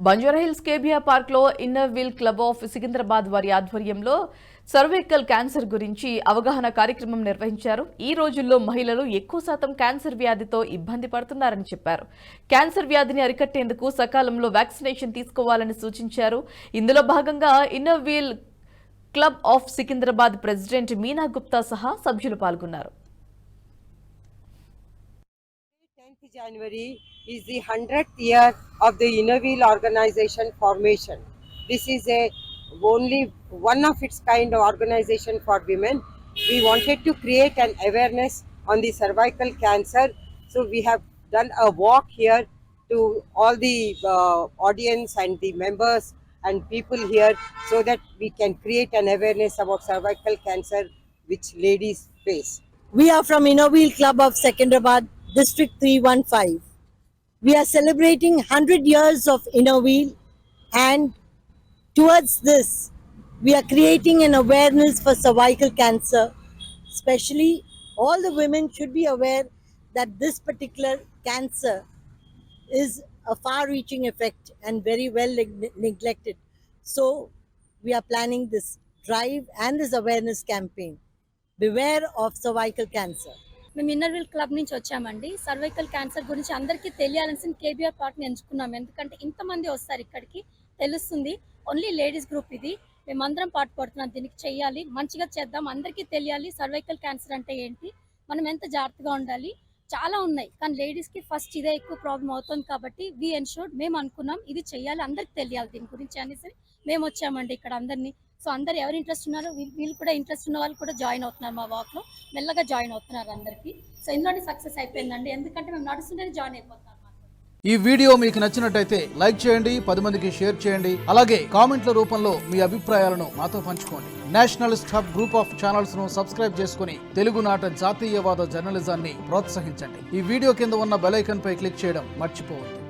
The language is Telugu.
బంజారాహిల్స్ కేబిఆర్ పార్క్ లో inner wheel club of Secunderabad వారి ఆధ్వర్యంలో సర్వైకల్ క్యాన్సర్ గురించి అవగాహన కార్యక్రమం నిర్వహించారు. ఈ రోజుల్లో మహిళలు ఎక్కువ శాతం క్యాన్సర్ వ్యాధితో ఇబ్బంది పడుతున్నారని చెప్పారు. క్యాన్సర్ వ్యాధిని అరికట్టేందుకు సకాలంలో వ్యాక్సినేషన్ తీసుకోవాలని సూచించారు. ఇందులో భాగంగా inner wheel club of Secunderabad president Meena Gupta సహా సభ్యులు పాల్గొన్నారు. January is the 100th year of the Inner Wheel organization formation. This is only one of its kind of organization for women. We wanted to create an awareness on the cervical cancer, so we have done a walk here to all the audience and the members and people here, so that we can create an awareness about cervical cancer which ladies face. We are from Inner Wheel Club of Secunderabad, District 315. We are celebrating 100 years of Inner Wheel, and towards this, we are creating an awareness for cervical cancer. Especially, all the women should be aware that this particular cancer is a far-reaching effect and very well neglected. So, we are planning this drive and this awareness campaign. Beware of cervical cancer. మేము ఇన్నర్ వీల్ క్లబ్ నుంచి వచ్చామండి. సర్వైకల్ క్యాన్సర్ గురించి అందరికీ తెలియాల్సిన కేబిఆర్ పార్క్ని ఎంచుకున్నాం. ఎందుకంటే ఇంతమంది వస్తారు ఇక్కడికి, తెలుస్తుంది. ఓన్లీ లేడీస్ గ్రూప్ ఇది. మేమందరం పాటు పడుతున్నాం, దీనికి చెయ్యాలి, మంచిగా చేద్దాం, అందరికీ తెలియాలి సర్వైకల్ క్యాన్సర్ అంటే ఏంటి, మనం ఎంత జాగ్రత్తగా ఉండాలి. చాలా ఉన్నాయి, కానీ లేడీస్కి ఫస్ట్ ఇదే ఎక్కువ ప్రాబ్లం అవుతుంది. కాబట్టి వి ఎన్షూర్డ్, మేము అనుకున్నాం ఇది చెయ్యాలి, అందరికి తెలియాలి దీని గురించి అనేసి మేము వచ్చామండి ఇక్కడ అందరినీ. సో అందరు ఎవరు ఇంట్రెస్ట్ ఉన్నారో వీళ్ళు కూడా, ఇంట్రెస్ట్ ఉన్న వాళ్ళు కూడా జాయిన్ అవుతున్నారు. మా వాక్లో మెల్లగా జాయిన్ అవుతున్నారు అందరికీ. సో ఇందులోనే సక్సెస్ అయిపోయిందండి, ఎందుకంటే మేము నడుస్తుంటేనే జాయిన్ అయిపోతాం. ఈ వీడియో మీకు నచ్చినట్టయితే లైక్ చేయండి, 10 మందికి షేర్ చేయండి. అలాగే కామెంట్ల రూపంలో మీ అభిప్రాయాలను మాతో పంచుకోండి. Nationalist hub group of channels ను సబ్స్క్రైబ్ చేసుకుని తెలుగునాట జాతీయవాద జర్నలిజాన్ని ప్రోత్సహించండి. ఈ వీడియో కింద ఉన్న బెల్ ఐకాన్ పై క్లిక్ చేయడం మర్చిపోవద్దు.